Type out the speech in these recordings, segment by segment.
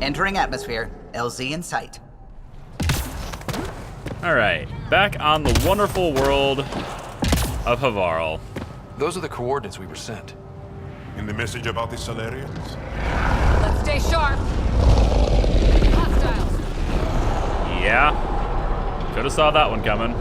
Entering atmosphere. LZ in sight. Alright, back on the wonderful world of Havarl. Those are the coordinates we were sent. In the message about the Salarians? Let's stay sharp. Hostiles. Yeah. Could have saw that one coming.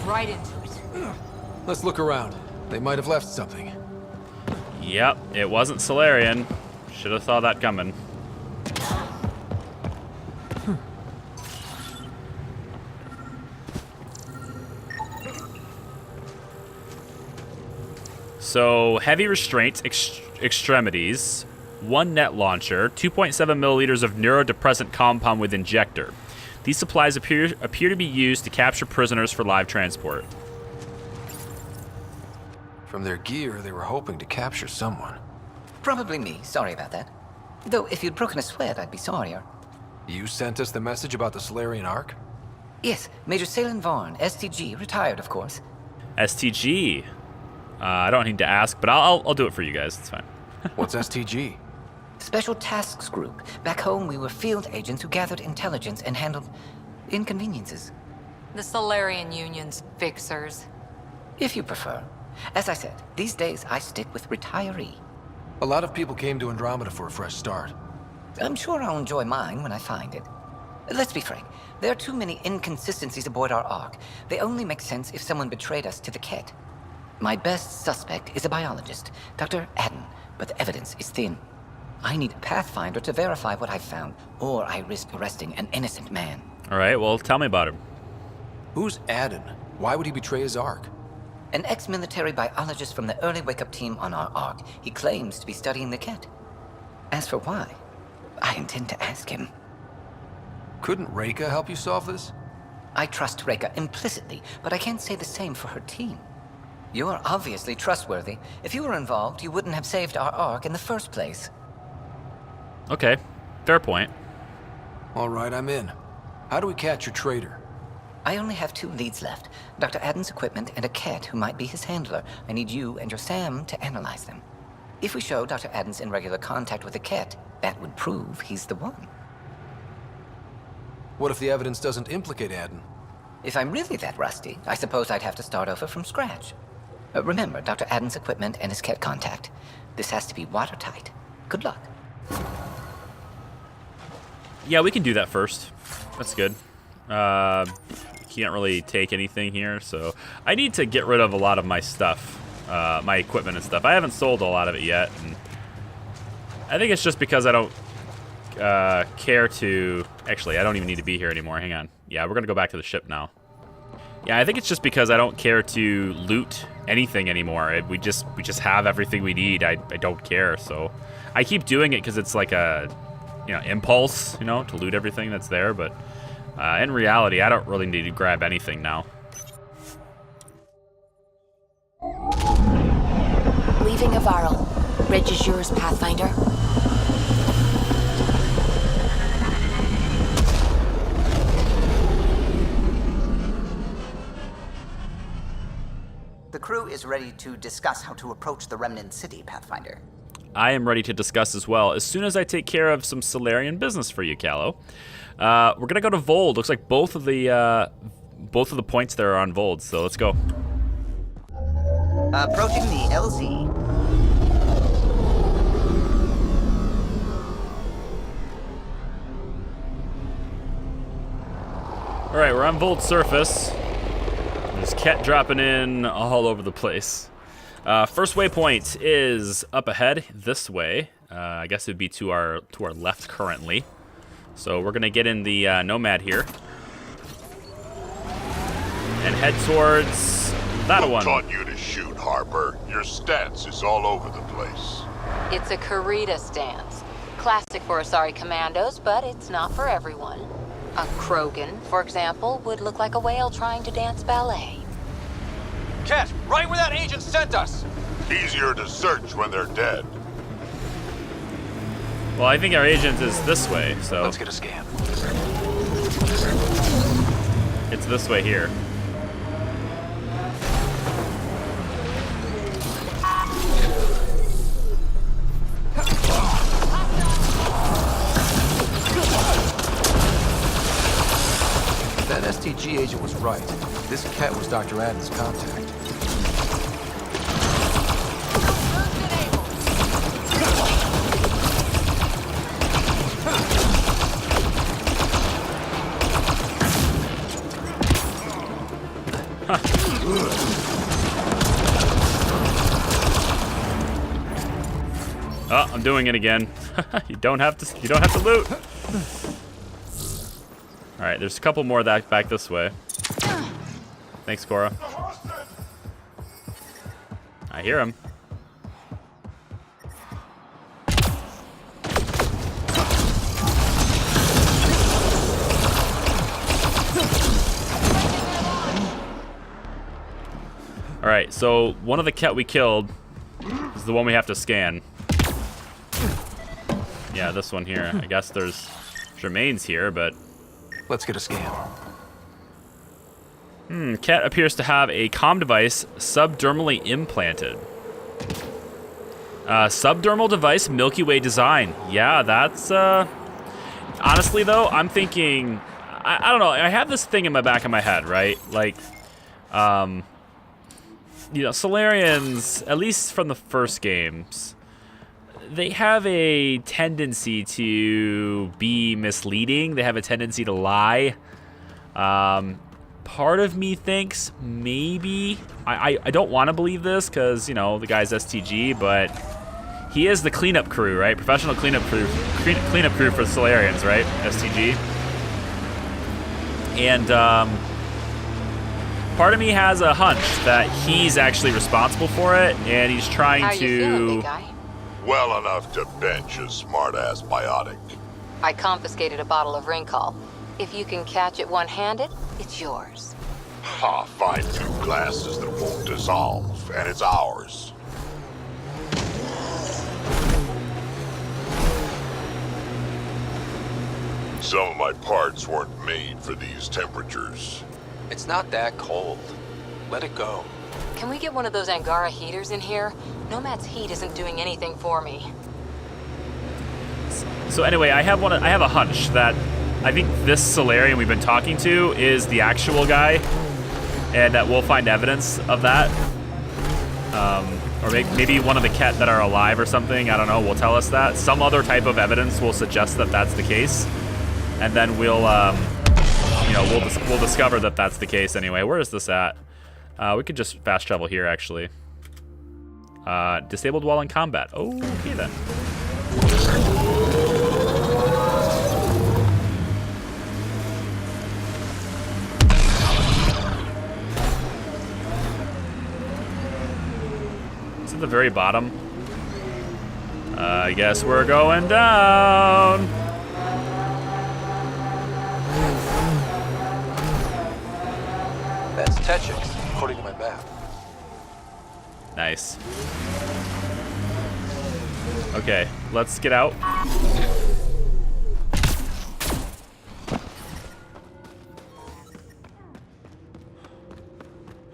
Right into it. Let's look around. They might have left something. Yep, it wasn't Salarian. Should have saw that coming. So, heavy restraints, extremities, 1 net launcher, 2.7 milliliters of neurodepressant compound with injector. These supplies appear to be used to capture prisoners for live transport. From their gear, they were hoping to capture someone. Probably me. Sorry about that. Though, if you'd broken a sweat, I'd be sorrier. You sent us the message about the Salarian Ark? Yes, Major Salin Vaughn, STG, retired, of course. STG. I don't need to ask, but I'll do it for you guys. It's fine. What's STG? Special Tasks Group. Back home, we were field agents who gathered intelligence and handled inconveniences. The Salarian Union's fixers. If you prefer. As I said, these days I stick with retiree. A lot of people came to Andromeda for a fresh start. I'm sure I'll enjoy mine when I find it. Let's be frank. There are too many inconsistencies aboard our Ark. They only make sense if someone betrayed us to the Ket. My best suspect is a biologist, Dr. Aden, but the evidence is thin. I need a Pathfinder to verify what I've found, or I risk arresting an innocent man. All right, well, tell me about him. Who's Aden? Why would he betray his Ark? An ex-military biologist from the early wake-up team on our Ark. He claims to be studying the Ket. As for why, I intend to ask him. Couldn't Reka help you solve this? I trust Reka implicitly, but I can't say the same for her team. You're obviously trustworthy. If you were involved, you wouldn't have saved our Ark in the first place. Okay, fair point. All right, I'm in. How do we catch your traitor? I only have 2 leads left. Dr. Aden's equipment and a Ket who might be his handler. I need you and your Sam to analyze them. If we show Dr. Aden's in regular contact with the Ket, that would prove he's the one. What if the evidence doesn't implicate Aden? If I'm really that rusty, I suppose I'd have to start over from scratch. Remember, Dr. Aden's equipment and his Ket contact. This has to be watertight. Good luck. Yeah, we can do that first. That's good. Can't really take anything here, so I need to get rid of a lot of my stuff, my equipment and stuff. I haven't sold a lot of it yet, and I think it's just because I don't care to... Actually, I don't even need to be here anymore. Hang on. Yeah, we're gonna go back to the ship now. Yeah, I think it's just because I don't care to loot anything anymore. We just have everything we need. I don't care, so I keep doing it because it's like a impulse, to loot everything that's there, but in reality, I don't really need to grab anything now. Leaving Havarl. Bridge is yours, Pathfinder. The crew is ready to discuss how to approach the remnant city, Pathfinder. I am ready to discuss as well, as soon as I take care of some Salarian business for you, Callow. We're gonna go to Voeld. Looks like both of the points there are on Voeld, so let's go. Approaching the LZ. All right, we're on Voeld's surface. There's Ket dropping in all over the place. First waypoint is up ahead this way. I guess it would be to our left currently. So we're gonna get in the Nomad here and head towards that one. Who taught you to shoot, Harper? Your stance is all over the place. It's a Karita stance. Classic for Asari commandos, but it's not for everyone. A Krogan, for example, would look like a whale trying to dance ballet. Ket, right where that agent sent us! Easier to search when they're dead. Well, I think our agent is this way, so Let's get a scan. it's this way here. That STG agent was right. This cat was Dr. Aden's contact. Oh, I'm doing it again. You don't have to loot. All right, there's a couple more that back this way. Thanks, Cora. I hear him. All right, so one of the cat we killed is the one we have to scan. Yeah, this one here. I guess there's remains here, but... Let's get a scan. Cat appears to have a comm device subdermally implanted. Subdermal device, Milky Way design. Yeah, that's... Honestly, though, I'm thinking... I don't know. I have this thing in my back of my head, right? Like, you know, Salarians, at least from the first games, they have a tendency to be misleading. They have a tendency to lie. Part of me thinks maybe, I don't want to believe this because, you know, the guy's STG, but he is the cleanup crew, right? Professional cleanup crew for Salarians, right? STG. And part of me has a hunch that he's actually responsible for it, and he's trying How to... you feeling, big guy? Well enough to bench a smart-ass biotic. I confiscated a bottle of Ringcall. If you can catch it one-handed, it's yours. Ha, find 2 glasses that won't dissolve, and it's ours. Some of my parts weren't made for these temperatures. It's not that cold. Let it go. Can we get one of those Angara heaters in here? Nomad's heat isn't doing anything for me. So anyway, I have a hunch that I think this Salarian we've been talking to is the actual guy, and that we'll find evidence of that. Or maybe one of the Ket that are alive or something, I don't know, will tell us that. Some other type of evidence will suggest that that's the case. And then we'll, you know, we'll discover that that's the case anyway. Where is this at? We could just fast travel here, actually. Disabled while in combat. Okay, then. It's at the very bottom. I guess we're going down. That's Techix, according to my map. Nice. Okay, let's get out.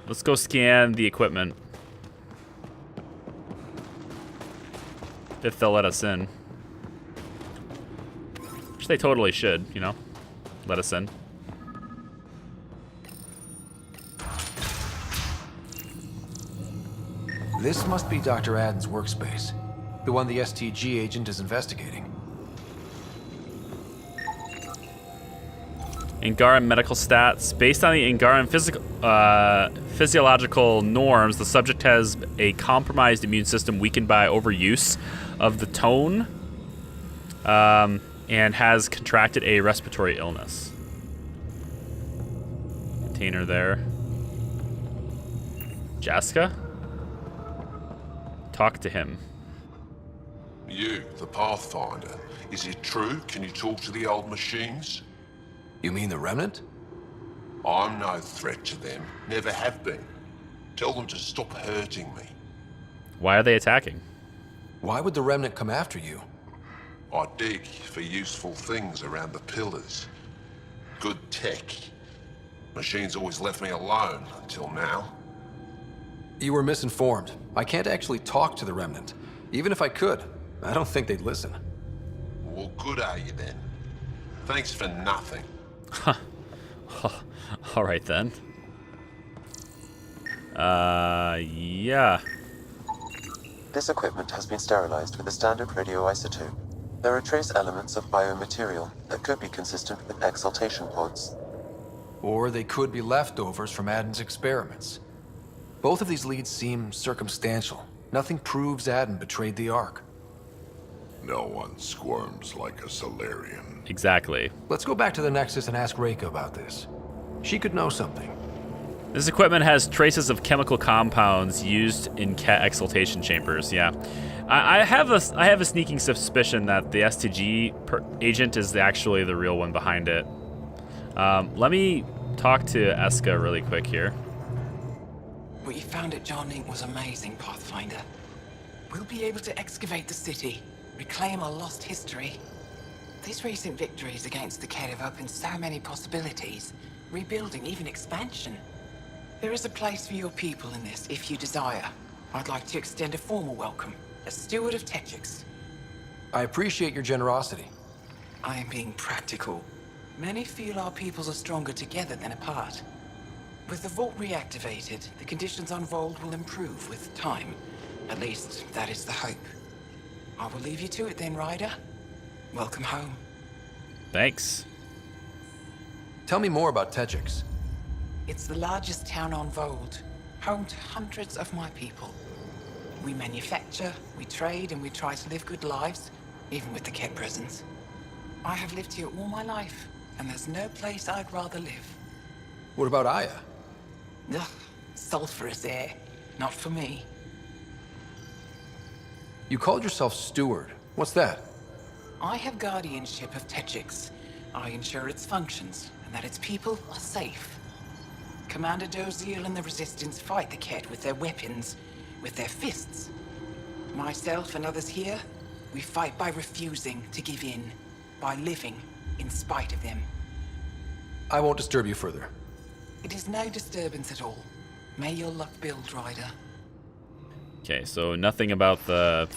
Let's go scan the equipment. If they'll let us in. Which they totally should, you know? Let us in. This must be Dr. Aden's workspace. The one the STG agent is investigating. Angaran medical stats. Based on the Angaran physiological norms, the subject has a compromised immune system weakened by overuse of the tone, and has contracted a respiratory illness. Container there. Jaska? Talk to him. You, the Pathfinder. Is it true? Can you talk to the old machines? You mean the Remnant? I'm no threat to them. Never have been. Tell them to stop hurting me. Why are they attacking? Why would the Remnant come after you? I dig for useful things around the pillars. Good tech. Machines always left me alone until now. You were misinformed. I can't actually talk to the Remnant. Even if I could, I don't think they'd listen. Well, good are you then? Thanks for nothing. All right then. Yeah. This equipment has been sterilized with a standard radioisotope. There are trace elements of biomaterial that could be consistent with exaltation pods. Or they could be leftovers from Aden's experiments. Both of these leads seem circumstantial. Nothing proves Aden betrayed the Ark. No one squirms like a Salarian. Exactly. Let's go back to the Nexus and ask Reika about this. She could know something. This equipment has traces of chemical compounds used in cat exaltation chambers. Yeah, I have a sneaking suspicion that the STG agent is actually the real one behind it. Let me talk to Eska really quick here. What you found at Jarnink was amazing, Pathfinder. We'll be able to excavate the city, reclaim our lost history. These recent victories against the Kett have opened so many possibilities. Rebuilding, even expansion. There is a place for your people in this, if you desire. I'd like to extend a formal welcome, as steward of Techix. I appreciate your generosity. I am being practical. Many feel our peoples are stronger together than apart. With the vault reactivated, the conditions on Voeld will improve with time. At least, that is the hope. I will leave you to it then, Ryder. Welcome home. Thanks. Tell me more about Techix. It's the largest town on Voeld, home to hundreds of my people. We manufacture, we trade, and we try to live good lives, even with the Kett presence. I have lived here all my life, and there's no place I'd rather live. What about Aya? Ugh, sulfurous air. Not for me. You called yourself steward. What's that? I have guardianship of Techix. I ensure its functions, and that its people are safe. Commander Doziel and the Resistance fight the Kett with their weapons, with their fists. Myself and others here, we fight by refusing to give in, by living in spite of them. I won't disturb you further. It is no disturbance at all. May your luck build, Ryder. Okay, so nothing about the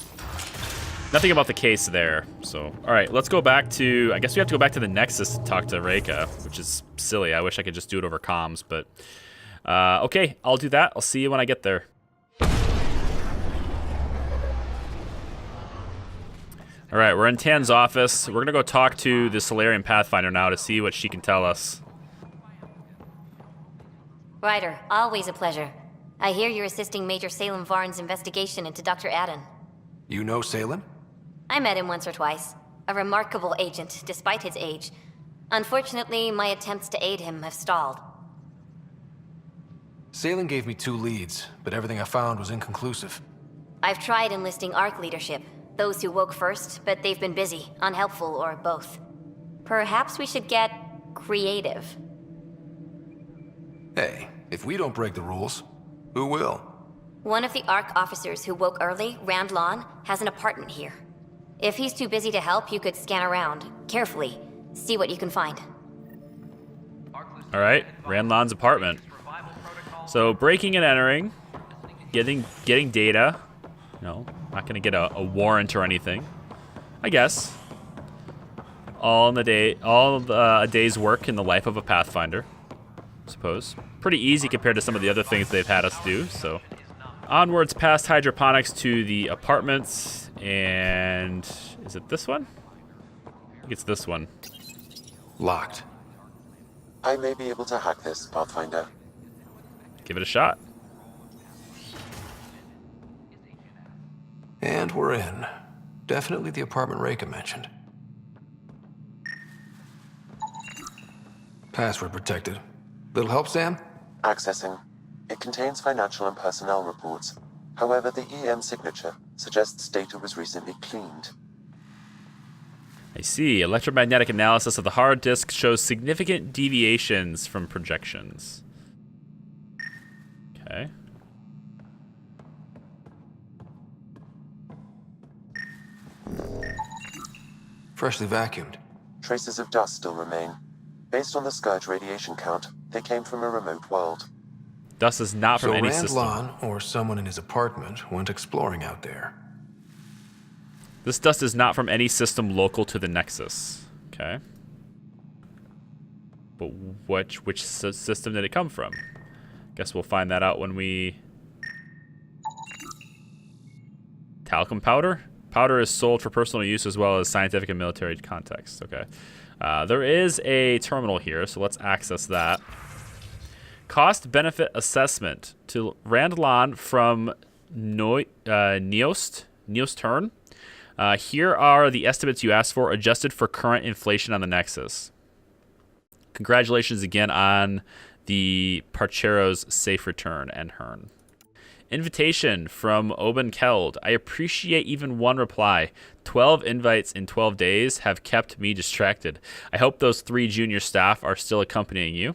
case there. So, all right, let's go back to. I guess we have to go back to the Nexus to talk to Reika, which is silly. I wish I could just do it over comms, but okay, I'll do that. I'll see you when I get there. All right, we're in Tan's office. We're gonna go talk to the Salarian Pathfinder now to see what she can tell us. Ryder, always a pleasure. I hear you're assisting Major Salem Varn's investigation into Dr. Aden. You know Salem? I met him once or twice. A remarkable agent, despite his age. Unfortunately, my attempts to aid him have stalled. Salem gave me 2 leads, but everything I found was inconclusive. I've tried enlisting ARC leadership, those who woke first, but they've been busy, unhelpful, or both. Perhaps we should get creative. Hey, if we don't break the rules, who will? One of the ARC officers who woke early, Randon, has an apartment here. If he's too busy to help, you could scan around, carefully, see what you can find. All right, Randon's apartment. So breaking and entering, getting data. No, not gonna get a warrant or anything. I guess. All a day's work in the life of a Pathfinder, I suppose. Pretty easy compared to some of the other things they've had us do. So onwards past hydroponics to the apartments, and is it this one? I think it's this one. Locked. I may be able to hack this, Pathfinder. Give it a shot. And we're in. Definitely the apartment Reika mentioned. Password protected. Little help, Sam? Accessing. It contains financial and personnel reports. However, the EM signature suggests data was recently cleaned. I see. Electromagnetic analysis of the hard disk shows significant deviations from projections. Okay. Freshly vacuumed. Traces of dust still remain. Based on the Scourge radiation count, they came from a remote world. Dust is not from any system. Randon or someone in his apartment went exploring out there. This dust is not from any system local to the Nexus. Okay. But which system did it come from? Guess we'll find that out when we... Talcum powder? Powder is sold for personal use as well as scientific and military context. Okay. There is a terminal here, so let's access that. Cost-benefit assessment to Randon from Neost Turn. Here are the estimates you asked for, adjusted for current inflation on the Nexus. Congratulations again on the Parchero's safe return, and Hearn. Invitation from Oben Keld. I appreciate even one reply. 12 invites in 12 days have kept me distracted. I hope those 3 junior staff are still accompanying you.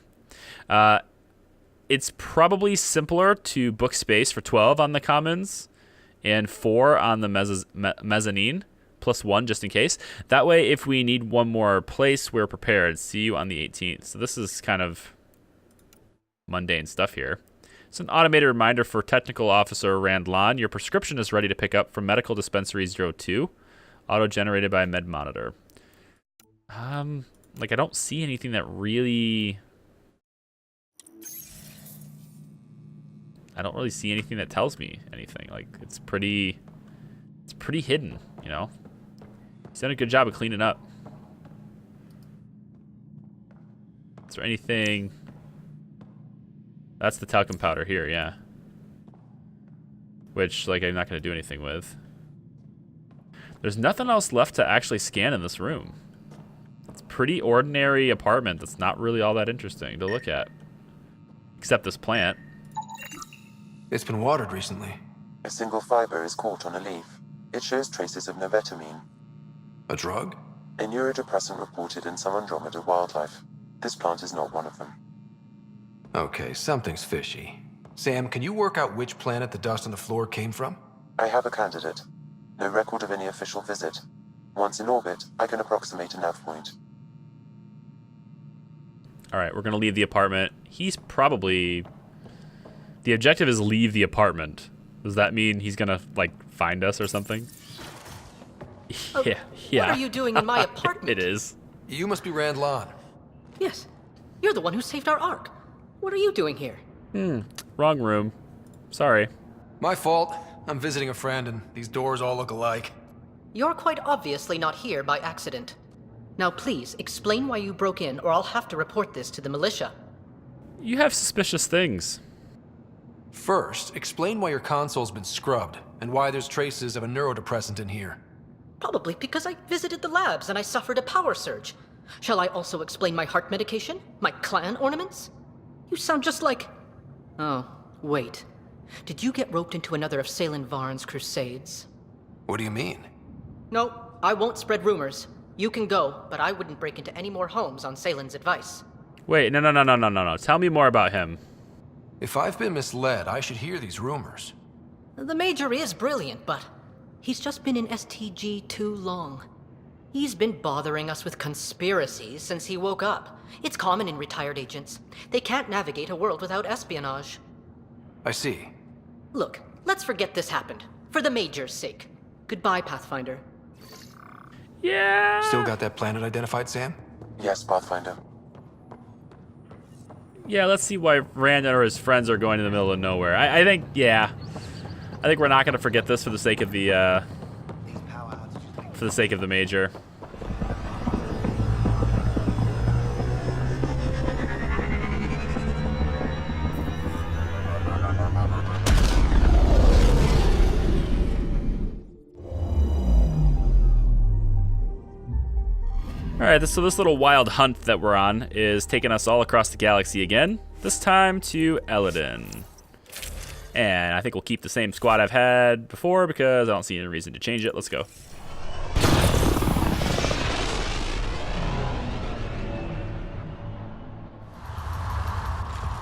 It's probably simpler to book space for 12 on the Commons and 4 on the mezzanine, plus 1 just in case. That way, if we need one more place, we're prepared. See you on the 18th. So this is kind of mundane stuff here. It's an automated reminder for Technical Officer Randon. Your prescription is ready to pick up from Medical Dispensary 02, auto-generated by Med Monitor. Like, I don't see anything that really... I don't really see anything that tells me anything. Like, it's pretty hidden, you know? He's done a good job of cleaning up. Is there anything... That's the talcum powder here, yeah. Which, like, I'm not going to do anything with. There's nothing else left to actually scan in this room. It's a pretty ordinary apartment that's not really all that interesting to look at. Except this plant. It's been watered recently. A single fiber is caught on a leaf. It shows traces of novetamine. A drug? A neurodepressant reported in some Andromeda wildlife. This plant is not one of them. Okay, something's fishy. Sam, can you work out which planet the dust on the floor came from? I have a candidate. No record of any official visit. Once in orbit, I can approximate a nav point. Alright, we're going to leave the apartment. He's probably... The objective is leave the apartment. Does that mean he's going to, like, find us or something? Yeah. What are you doing in my apartment? It is. You must be Randon. Yes. You're the one who saved our Ark. What are you doing here? Wrong room. Sorry. My fault. I'm visiting a friend, and these doors all look alike. You're quite obviously not here by accident. Now please, explain why you broke in, or I'll have to report this to the militia. You have suspicious things. First, explain why your console's been scrubbed, and why there's traces of a neurodepressant in here. Probably because I visited the labs and I suffered a power surge. Shall I also explain my heart medication? My clan ornaments? You sound just like... Oh, wait. Did you get roped into another of Salen Varn's crusades? What do you mean? No, I won't spread rumors. You can go, but I wouldn't break into any more homes on Salen's advice. Wait, no. Tell me more about him. If I've been misled, I should hear these rumors. The Major is brilliant, but he's just been in STG too long. He's been bothering us with conspiracies since he woke up. It's common in retired agents. They can't navigate a world without espionage. I see. Look, let's forget this happened. For the Major's sake. Goodbye, Pathfinder. Yeah. Still got that planet identified, Sam? Yes, Pathfinder. Yeah, let's see why Randon or his friends are going to the middle of nowhere. I think, yeah. I think we're not going to forget this for the sake of the, Major. Alright, so this little wild hunt that we're on is taking us all across the galaxy again. This time to Aden. And I think we'll keep the same squad I've had before because I don't see any reason to change it. Let's go.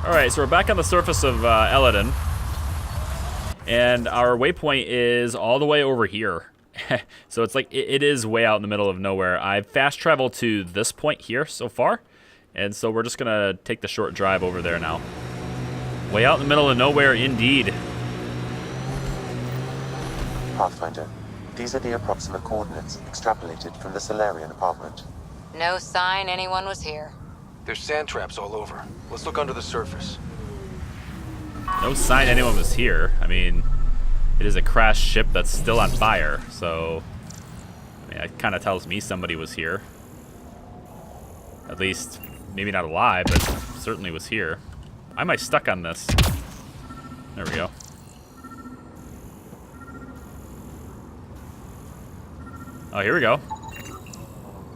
Alright, so we're back on the surface of Aden. And our waypoint is all the way over here. So it's like it is way out in the middle of nowhere. I've fast traveled to this point here so far, and so we're just gonna take the short drive over there now. Way out in the middle of nowhere indeed. Pathfinder, these are the approximate coordinates extrapolated from the Salarian apartment. No sign anyone was here. There's sand traps all over. Let's look under the surface. No sign anyone was here. I mean, it is a crashed ship that's still on fire, so I mean, that kind of tells me somebody was here. At least, maybe not alive, but certainly was here. Why am I stuck on this? There we go. Oh, here we go.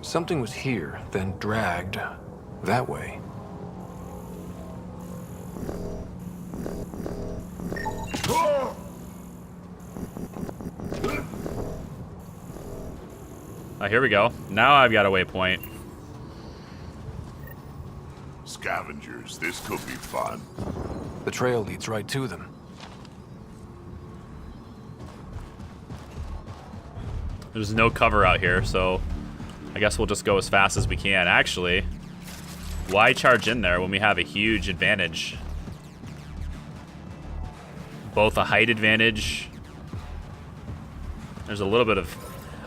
Something was here, then dragged that way. Oh, here we go. Now I've got a waypoint. Scavengers, this could be fun. The trail leads right to them. There's no cover out here, so I guess we'll just go as fast as we can. Actually, why charge in there when we have a huge advantage? Both a height advantage. There's a little bit of...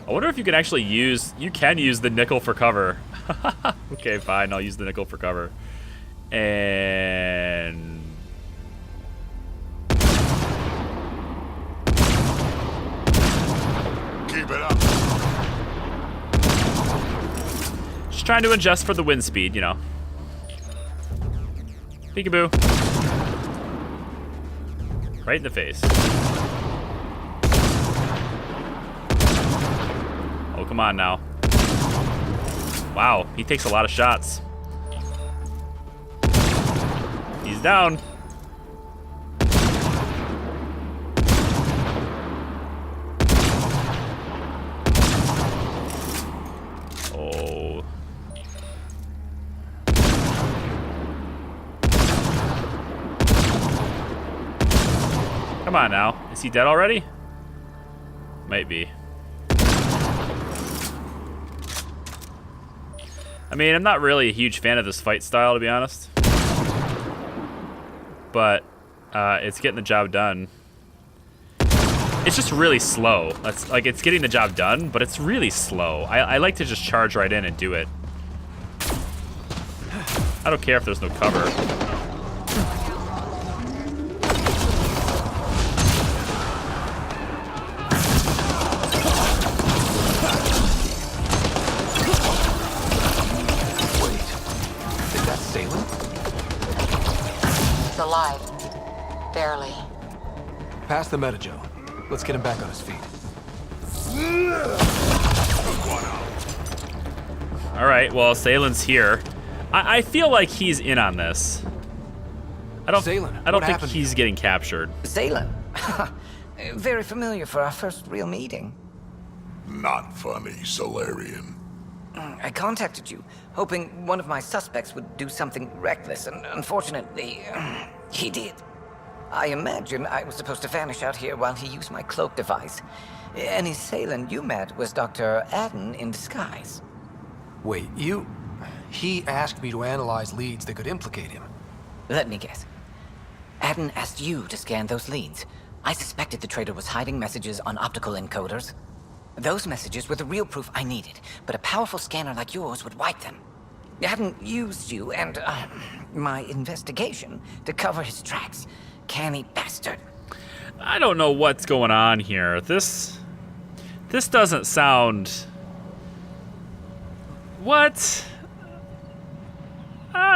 I wonder if you can actually use... You can use the nickel for cover. Okay, fine. I'll use the nickel for cover. And... Keep it up. Just trying to adjust for the wind speed, you know. Peekaboo. Right in the face. Oh, come on now. Wow, he takes a lot of shots. He's down. Oh. Come on now. Is he dead already? Might be. I mean, I'm not really a huge fan of this fight style, to be honest. But it's getting the job done. It's just really slow. That's like, it's getting the job done, but it's really slow. I like to just charge right in and do it. I don't care if there's no cover. Alive. Barely. Pass the Metajo. Let's get him back on his feet. Alright, well, Salen's here. I feel like he's in on this. I don't think he's getting captured. Salen? Very familiar for our first real meeting. Not funny, Salarian. I contacted you, hoping one of my suspects would do something reckless, and unfortunately, he did. I imagine I was supposed to vanish out here while he used my cloak device. Any Salen you met was Dr. Aden in disguise. Wait, he asked me to analyze leads that could implicate him. Let me guess. Aden asked you to scan those leads. I suspected the traitor was hiding messages on optical encoders. Those messages were the real proof I needed, but a powerful scanner like yours would wipe them. Aden used you and my investigation to cover his tracks. Canny bastard. I don't know what's going on here. This doesn't sound... What? I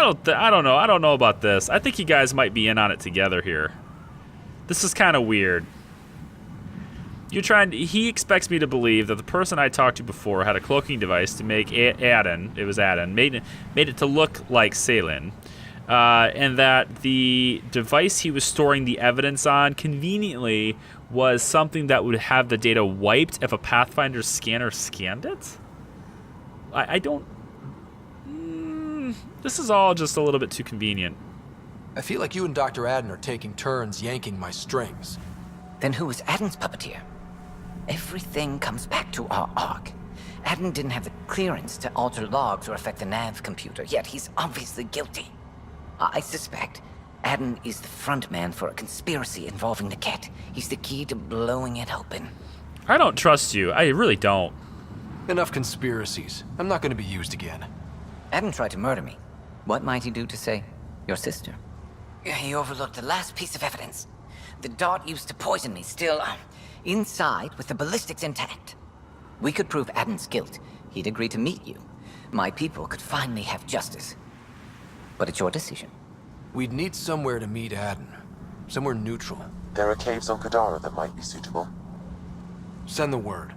don't know. I don't know about this. I think you guys might be in on it together here. This is kind of weird. He expects me to believe that the person I talked to before had a cloaking device to make Aden, it was Aden, made it to look like Salen. And that the device he was storing the evidence on conveniently was something that would have the data wiped if a Pathfinder scanner scanned it? I don't... this is all just a little bit too convenient. I feel like you and Dr. Aden are taking turns yanking my strings. Then who was Aden's puppeteer? Everything comes back to our arc. Aden didn't have the clearance to alter logs or affect the nav computer, yet he's obviously guilty. I suspect Aden is the front man for a conspiracy involving the Ket. He's the key to blowing it open. I don't trust you. I really don't. Enough conspiracies. I'm not going to be used again. Aden tried to murder me. What might he do to say, your sister? He overlooked the last piece of evidence. The dart used to poison me still inside with the ballistics intact. We could prove Aden's guilt. He'd agree to meet you. My people could finally have justice. But it's your decision. We'd need somewhere to meet Aden. Somewhere neutral. There are caves on Kadara that might be suitable. Send the word.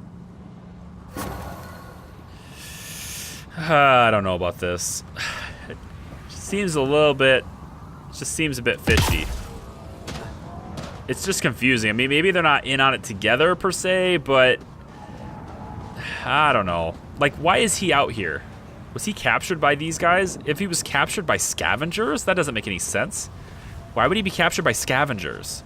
I don't know about this. It seems a little bit... just seems a bit fishy. It's just confusing. I mean, maybe they're not in on it together per se, but... I don't know. Like, why is he out here? Was he captured by these guys? If he was captured by scavengers, that doesn't make any sense. Why would he be captured by scavengers?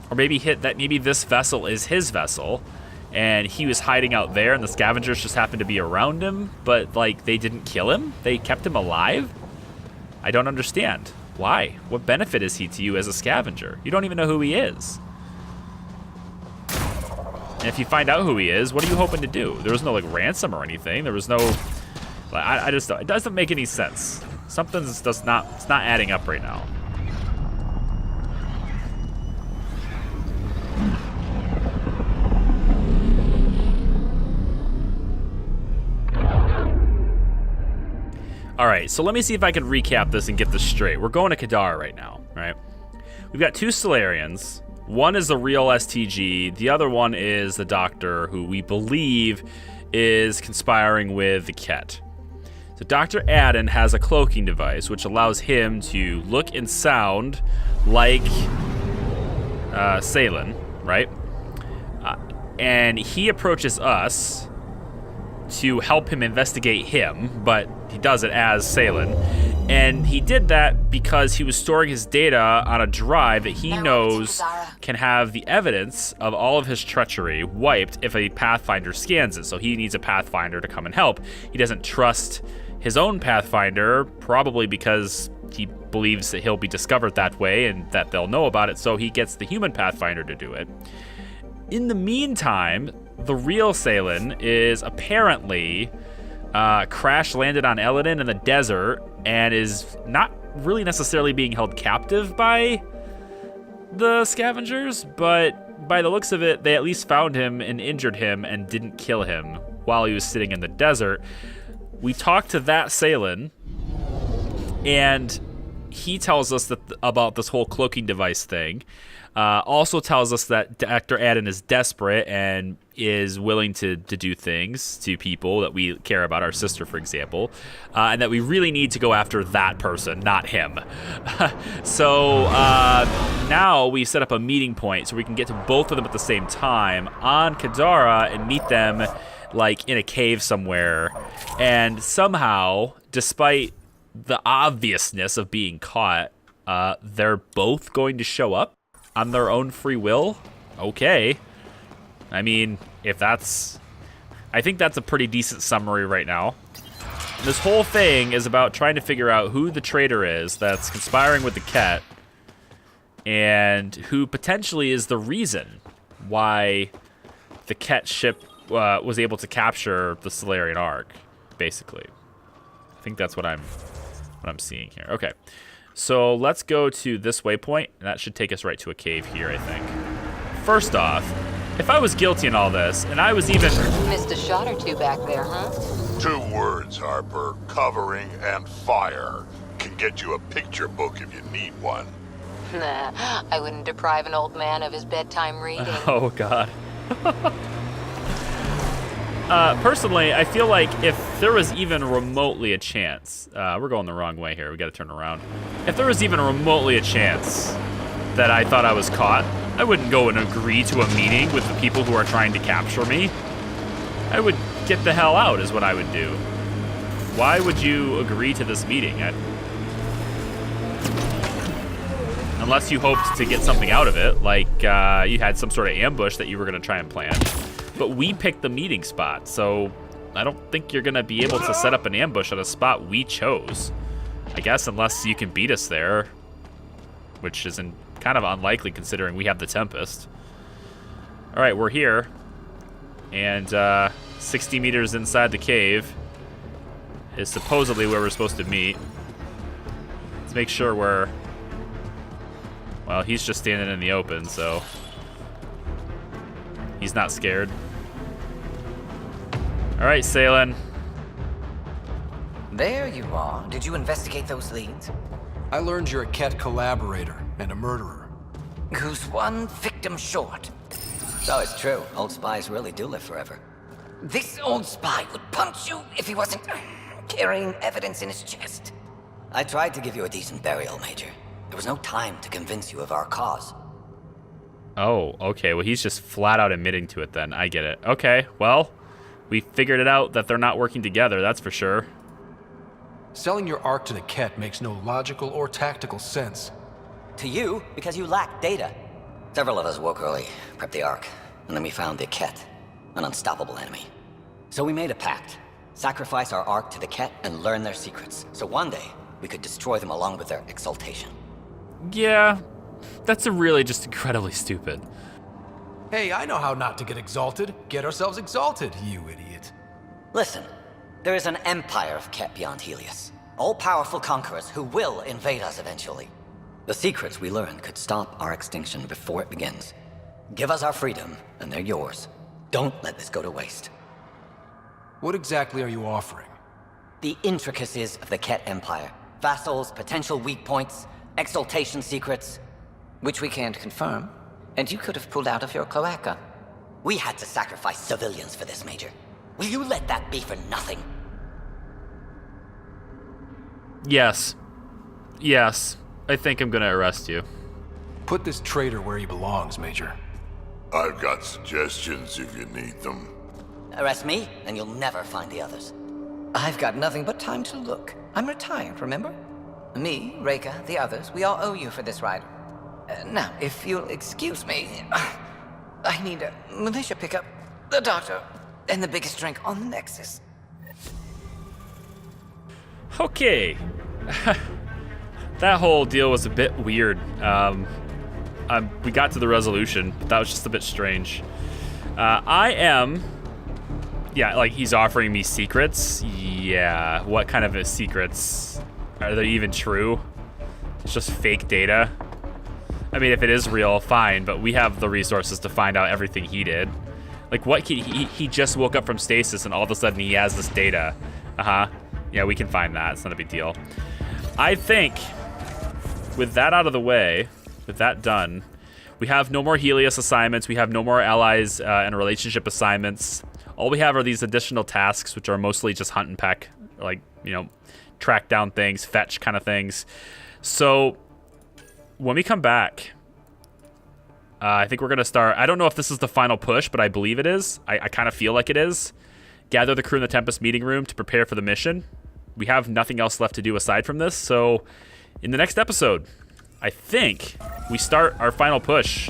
Or maybe maybe this vessel is his vessel, and he was hiding out there, and the scavengers just happened to be around him, but like they didn't kill him? They kept him alive? I don't understand. Why? What benefit is he to you as a scavenger? You don't even know who he is. And if you find out who he is, what are you hoping to do? There was no like ransom or anything. There was no, I just don't, it doesn't make any sense. Something's it's not adding up right now. All right, so let me see if I can recap this and get this straight. We're going to Kadara right now, right? We've got 2 Salarians. One is the real STG. The other one is the Doctor, who we believe is conspiring with the Ket. So Dr. Aden has a cloaking device, which allows him to look and sound like Salen, right? And he approaches us to help him investigate him, but he does it as Salen. And he did that because he was storing his data on a drive that he knows can have the evidence of all of his treachery wiped if a Pathfinder scans it. So he needs a Pathfinder to come and help. He doesn't trust his own Pathfinder, probably because he believes that he'll be discovered that way and that they'll know about it, so he gets the human Pathfinder to do it. In the meantime, the real Salen is apparently crash landed on Aden in the desert and is not really necessarily being held captive by the scavengers, but by the looks of it, they at least found him and injured him and didn't kill him while he was sitting in the desert. We talked to that Salen, and he tells us that about this whole cloaking device thing. Also tells us that Dr. Aden is desperate and is willing to do things to people that we care about, our sister, for example, and that we really need to go after that person, not him. So now we set up a meeting point so we can get to both of them at the same time on Kadara and meet them like in a cave somewhere. And somehow, despite the obviousness of being caught, they're both going to show up on their own free will. Okay. I mean, I think that's a pretty decent summary right now. This whole thing is about trying to figure out who the traitor is that's conspiring with the Ket, and who potentially is the reason why the Ket ship was able to capture the Salarian Ark, basically. I think that's what I'm seeing here. Okay. So let's go to this waypoint, and that should take us right to a cave here, I think. First off, if I was guilty in all this, and I was even... Missed a shot or two back there, huh? 2 words, Harper. Covering and fire. Can get you a picture book if you need one. Nah, I wouldn't deprive an old man of his bedtime reading. Oh, God. Personally, I feel like if there was even remotely a chance, we're going the wrong way here, we gotta turn around. If there was even remotely a chance that I thought I was caught, I wouldn't go and agree to a meeting with the people who are trying to capture me. I would get the hell out is what I would do. Why would you agree to this meeting? Unless you hoped to get something out of it, like you had some sort of ambush that you were going to try and plan. But we picked the meeting spot, so I don't think you're going to be able to set up an ambush at a spot we chose. I guess unless you can beat us there, which is kind of unlikely considering we have the Tempest. All right, we're here. And 60 meters inside the cave is supposedly where we're supposed to meet. Let's make sure we're... Well, he's just standing in the open, so... He's not scared. All right, Salen. There you are. Did you investigate those leads? I learned you're a Ket collaborator and a murderer. Who's one victim short? So it's true. Old spies really do live forever. This old spy would punch you if he wasn't carrying evidence in his chest. I tried to give you a decent burial, Major. There was no time to convince you of our cause. Oh, okay. Well, he's just flat out admitting to it then. I get it. Okay, well, we figured it out that they're not working together, that's for sure. Selling your Ark to the Ket makes no logical or tactical sense. To you, because you lack data. Several of us woke early, prepped the Ark, and then we found the Ket, an unstoppable enemy. So we made a pact. Sacrifice our Ark to the Ket and learn their secrets, so one day we could destroy them along with their exaltation. Yeah, that's really just incredibly stupid. Hey, I know how not to get exalted. Get ourselves exalted, you idiot. Listen, there is an empire of Ket beyond Helios. All-powerful conquerors who will invade us eventually. The secrets we learn could stop our extinction before it begins. Give us our freedom, and they're yours. Don't let this go to waste. What exactly are you offering? The intricacies of the Ket Empire. Vassals, potential weak points, exaltation secrets. Which we can't confirm. And you could have pulled out of your cloaca. We had to sacrifice civilians for this, Major. Will you let that be for nothing? Yes. Yes. I think I'm gonna arrest you. Put this traitor where he belongs, Major. I've got suggestions if you need them. Arrest me, and you'll never find the others. I've got nothing but time to look. I'm retired, remember? Me, Reika, the others, we all owe you for this, Ryder. Now, if you'll excuse me, I need a militia pickup, the doctor, and the biggest drink on the Nexus. Okay. That whole deal was a bit weird. We got to the resolution, but that was just a bit strange. Yeah, like he's offering me secrets. Yeah, what kind of secrets? Are they even true? It's just fake data. I mean, if it is real, fine, but we have the resources to find out everything he did. Like, what? He just woke up from stasis and all of a sudden he has this data. Yeah, we can find that. It's not a big deal. I think, with that out of the way, with that done, we have no more Helios assignments. We have no more allies and relationship assignments. All we have are these additional tasks, which are mostly just hunt and peck, like, you know, track down things, fetch kind of things. So when we come back, I think we're going to start. I don't know if this is the final push, but I believe it is. I kind of feel like it is. Gather the crew in the Tempest meeting room to prepare for the mission. We have nothing else left to do aside from this. So in the next episode, I think we start our final push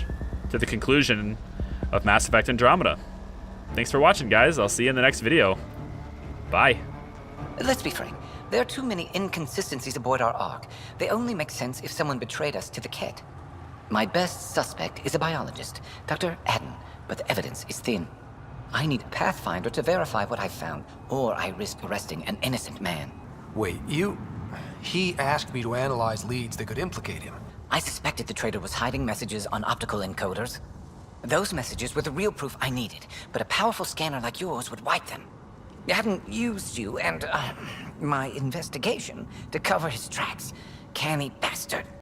to the conclusion of Mass Effect Andromeda. Thanks for watching, guys. I'll see you in the next video. Bye. Let's be frank. There are too many inconsistencies aboard our Ark. They only make sense if someone betrayed us to the Ket. My best suspect is a biologist, Dr. Aden, but the evidence is thin. I need a Pathfinder to verify what I've found, or I risk arresting an innocent man. Wait, He asked me to analyze leads that could implicate him. I suspected the traitor was hiding messages on optical encoders. Those messages were the real proof I needed, but a powerful scanner like yours would wipe them. I haven't used you and my investigation to cover his tracks. Canny bastard.